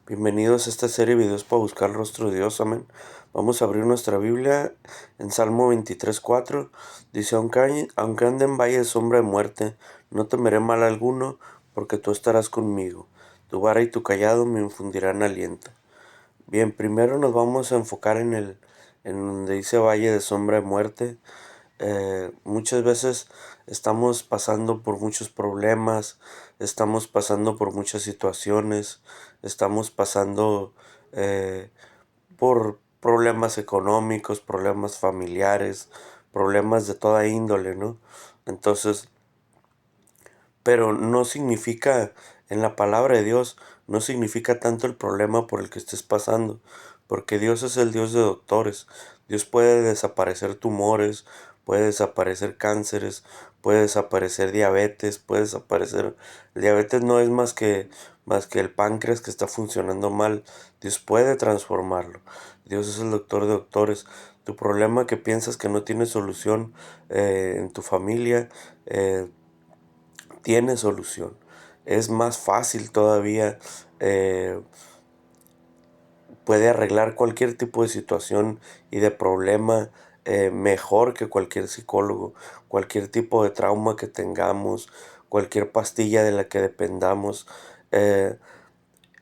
Bienvenidos a esta serie de videos para buscar el rostro de Dios, amén. Vamos a abrir nuestra Biblia en Salmo 23:4. Dice, aunque ande en valle de sombra de muerte, no temeré mal alguno, porque tú estarás conmigo. Tu vara y tu callado me infundirán aliento. Bien, primero nos vamos a enfocar en donde dice valle de sombra de muerte. Muchas veces estamos pasando por muchos problemas, estamos pasando por muchas situaciones, estamos pasando eh, por problemas económicos, problemas familiares, problemas de toda índole, ¿no? Entonces, pero no significa, en la palabra de Dios, no significa tanto el problema por el que estés pasando, porque Dios es el Dios de doctores. Dios puede desaparecer tumores, puede desaparecer cánceres, puede desaparecer diabetes, puede desaparecer... El diabetes no es más que el páncreas que está funcionando mal. Dios puede transformarlo. Dios es el doctor de doctores. Tu problema que piensas que no tiene solución en tu familia, tiene solución. Es más fácil todavía, eh, puede arreglar cualquier tipo de situación y de problema mejor que cualquier psicólogo, cualquier tipo de trauma que tengamos, cualquier pastilla de la que dependamos. Eh,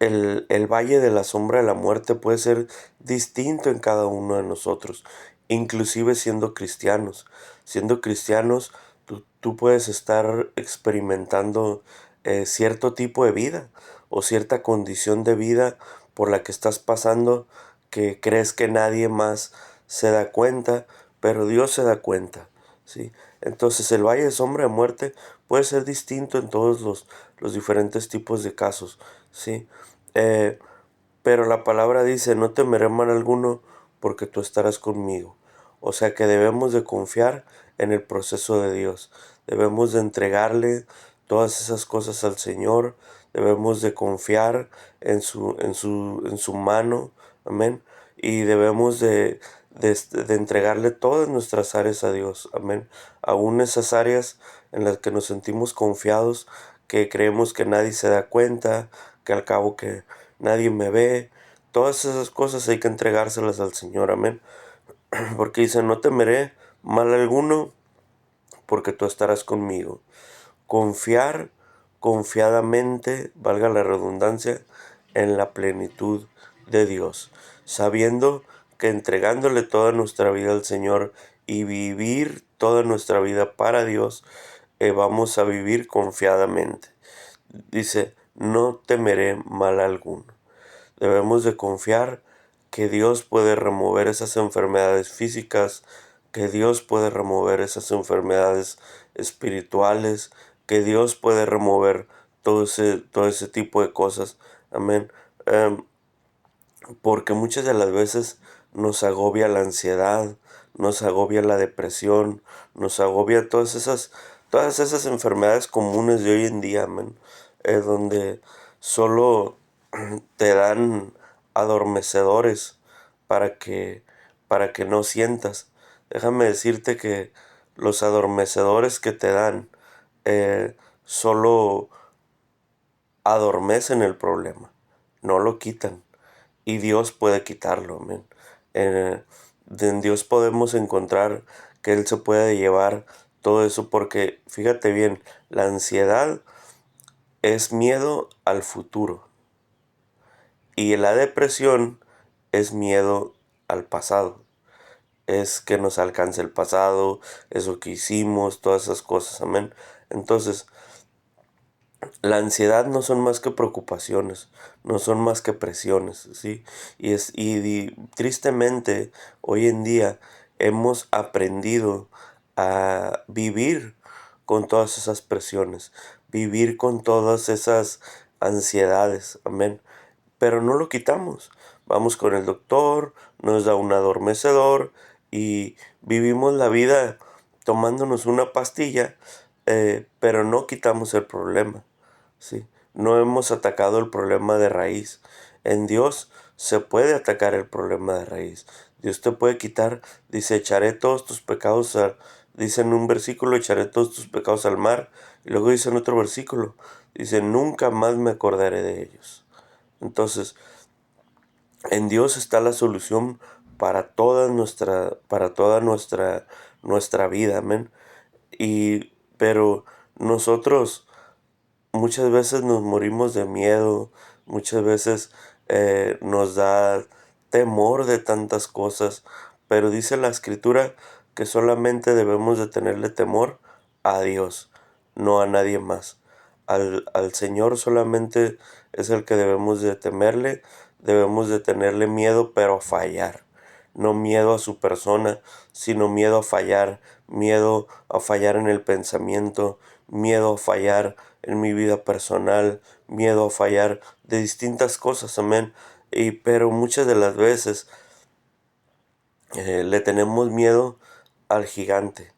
el valle de la sombra de la muerte puede ser distinto en cada uno de nosotros, inclusive siendo cristianos. Siendo cristianos, tú puedes estar experimentando cierto tipo de vida o cierta condición de vida por la que estás pasando que crees que nadie más se da cuenta, pero Dios se da cuenta, ¿sí? Entonces el valle de sombra de muerte puede ser distinto en todos los diferentes tipos de casos, ¿sí? Eh, pero la palabra dice, no temeré mal alguno porque tú estarás conmigo. O sea que debemos de confiar en el proceso de Dios. Debemos de entregarle todas esas cosas al Señor. Debemos de confiar en su mano. Amén. Y debemos de entregarle todas nuestras áreas a Dios. Amén. Aún esas áreas en las que nos sentimos confiados, que creemos que nadie se da cuenta, que al cabo que nadie me ve. Todas esas cosas hay que entregárselas al Señor, amén. Porque dice, no temeré mal alguno, porque tú estarás conmigo. Confiar confiadamente, valga la redundancia, en la plenitud de Dios, sabiendo que entregándole toda nuestra vida al Señor y vivir toda nuestra vida para Dios, vamos a vivir confiadamente. Dice, no temeré mal alguno. Debemos de confiar que Dios puede remover esas enfermedades físicas, que Dios puede remover esas enfermedades espirituales, que Dios puede remover todo ese tipo de cosas. Amén. Em, Porque muchas de las veces nos agobia la ansiedad, nos agobia la depresión, nos agobia todas esas enfermedades comunes de hoy en día, amén, donde solo te dan adormecedores para que, para que no sientas. Déjame decirte que los adormecedores que te dan solo adormecen el problema, no lo quitan. Y Dios puede quitarlo, amén. Eh, en Dios podemos encontrar que Él se puede llevar todo eso porque, fíjate bien, la ansiedad es miedo al futuro y la depresión es miedo al pasado. Es que nos alcance el pasado, eso que hicimos, todas esas cosas, amén. Entonces, la ansiedad no son más que preocupaciones, no son más que presiones, ¿sí? Tristemente, hoy en día hemos aprendido a vivir con todas esas presiones, vivir con todas esas ansiedades, amén. Pero no lo quitamos. Vamos con el doctor, nos da un adormecedor y vivimos la vida tomándonos una pastilla, pero no quitamos el problema. ¿Sí? No hemos atacado el problema de raíz. En Dios se puede atacar el problema de raíz. Dios te puede quitar, dice, echaré todos tus pecados dice en un versículo, echaré todos tus pecados al mar. Y luego dice en otro versículo, dice, nunca más me acordaré de ellos. Entonces, en Dios está la solución para toda nuestra vida, amén. Pero nosotros muchas veces nos morimos de miedo, muchas veces nos da temor de tantas cosas, pero dice la Escritura que solamente debemos de tenerle temor a Dios, no a nadie más. Al Señor solamente es el que debemos de temerle, debemos de tenerle miedo, pero a fallar. No miedo a su persona, sino miedo a fallar en el pensamiento, miedo a fallar en mi vida personal, miedo a fallar de distintas cosas, amén. Pero muchas de las veces le tenemos miedo al gigante.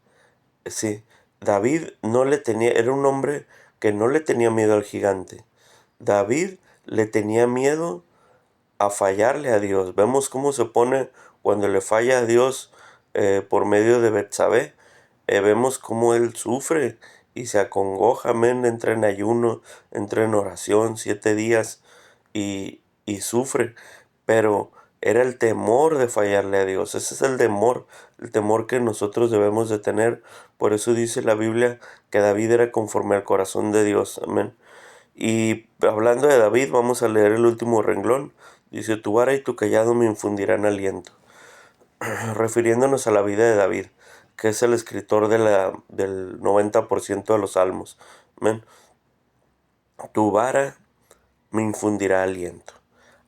Sí, David no le tenía, era un hombre que no le tenía miedo al gigante. David le tenía miedo a fallarle a Dios. Vemos cómo se pone cuando le falla a Dios por medio de Betsabé. Vemos cómo él sufre y se acongoja, amén, entra en ayuno, entra en oración 7 días y sufre. Pero era el temor de fallarle a Dios. Ese es el temor que nosotros debemos de tener. Por eso dice la Biblia que David era conforme al corazón de Dios. Amén. Y hablando de David, vamos a leer el último renglón. Dice, tu vara y tu callado me infundirán aliento. Refiriéndonos a la vida de David, que es el escritor del 90% de los salmos. Amén. Tu vara me infundirá aliento.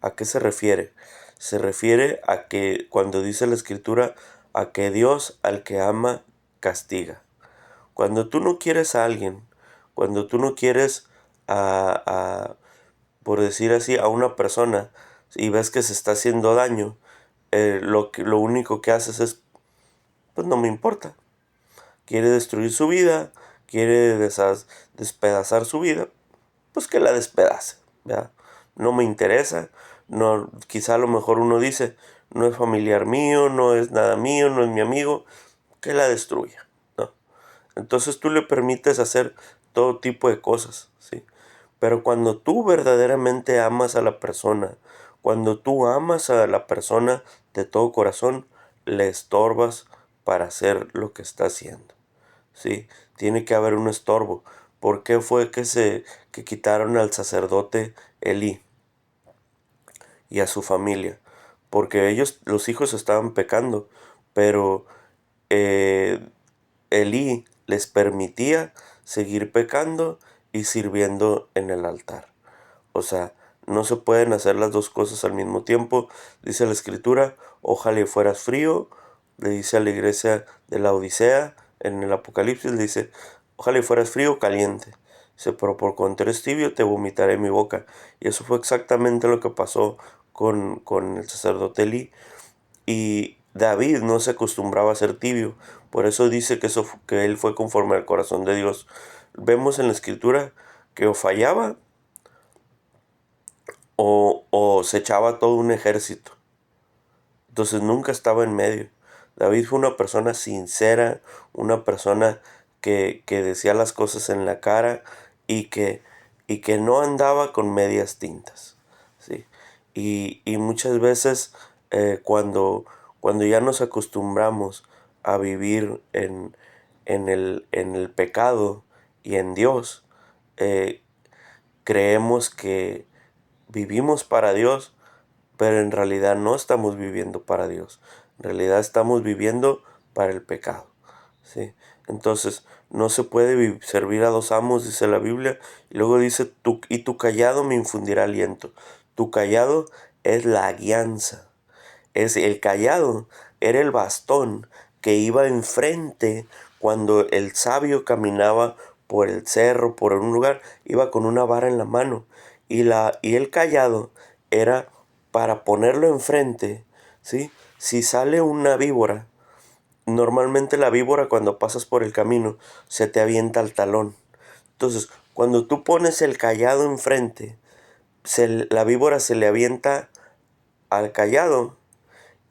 ¿A qué se refiere? Se refiere a que cuando dice la escritura, a que Dios al que ama castiga. Cuando tú no quieres a alguien, cuando tú no quieres por decir así, a una persona y ves que se está haciendo daño, lo único que haces es, pues no me importa. Quiere destruir su vida, quiere despedazar su vida, pues que la despedace, ¿verdad? No me interesa, no, quizá a lo mejor uno dice, no es familiar mío, no es nada mío, no es mi amigo, que la destruya, ¿no? Entonces tú le permites hacer todo tipo de cosas, ¿sí? Pero cuando tú verdaderamente amas a la persona, cuando tú amas a la persona de todo corazón, le estorbas para hacer lo que está haciendo. ¿Sí? Tiene que haber un estorbo. ¿Por qué fue que quitaron al sacerdote Elí y a su familia? Porque los hijos estaban pecando, pero eh, Elí les permitía seguir pecando y sirviendo en el altar. O sea, no se pueden hacer las dos cosas al mismo tiempo. Dice la Escritura, ojalá y fueras frío. Le dice a la iglesia de la Odisea, en el Apocalipsis, le dice, ojalá y fueras frío o caliente. Dice, pero por cuanto eres tibio, te vomitaré en mi boca. Y eso fue exactamente lo que pasó con el sacerdote Elí. Y David no se acostumbraba a ser tibio. Por eso dice que él fue conforme al corazón de Dios. Vemos en la Escritura que o fallaba o se echaba todo un ejército. Entonces nunca estaba en medio. David fue una persona sincera, una persona que decía las cosas en la cara y que no andaba con medias tintas. ¿Sí? Y muchas veces cuando ya nos acostumbramos a vivir en el pecado y en Dios, eh, creemos que vivimos para Dios, pero en realidad no estamos viviendo para Dios. En realidad estamos viviendo para el pecado. ¿Sí? Entonces, no se puede servir a dos amos, dice la Biblia. Y luego dice, y tu callado me infundirá aliento. Tu callado es la guianza. El callado era el bastón que iba enfrente cuando el sabio caminaba por el cerro, por un lugar, iba con una vara en la mano. Y el callado era para ponerlo enfrente, ¿sí? Si sale una víbora, normalmente la víbora cuando pasas por el camino se te avienta al talón. Entonces, cuando tú pones el callado enfrente, la víbora se le avienta al callado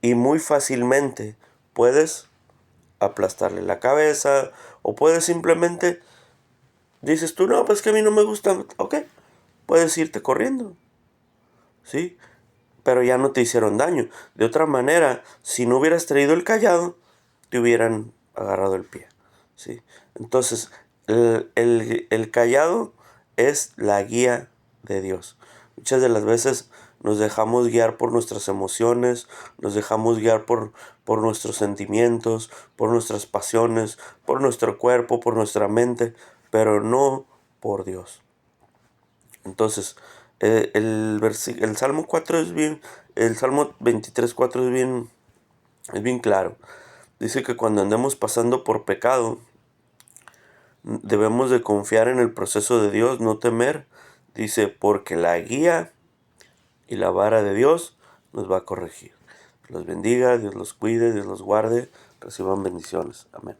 y muy fácilmente puedes aplastarle la cabeza o puedes simplemente, dices tú, no, pues que a mí no me gusta, ok, puedes irte corriendo. ¿sí? Pero ya no te hicieron daño. De otra manera, si no hubieras traído el cayado, te hubieran agarrado el pie, ¿sí? Entonces, el cayado es la guía de Dios. Muchas de las veces nos dejamos guiar por nuestras emociones, nos dejamos guiar por nuestros sentimientos, por nuestras pasiones, por nuestro cuerpo, por nuestra mente, pero no por Dios. Entonces, el Salmo 4 es bien, el Salmo 23:4 es bien claro. Dice que cuando andemos pasando por pecado, debemos de confiar en el proceso de Dios, no temer. Dice, porque la guía y la vara de Dios nos va a corregir. Los bendiga, Dios los cuide, Dios los guarde. Reciban bendiciones. Amén.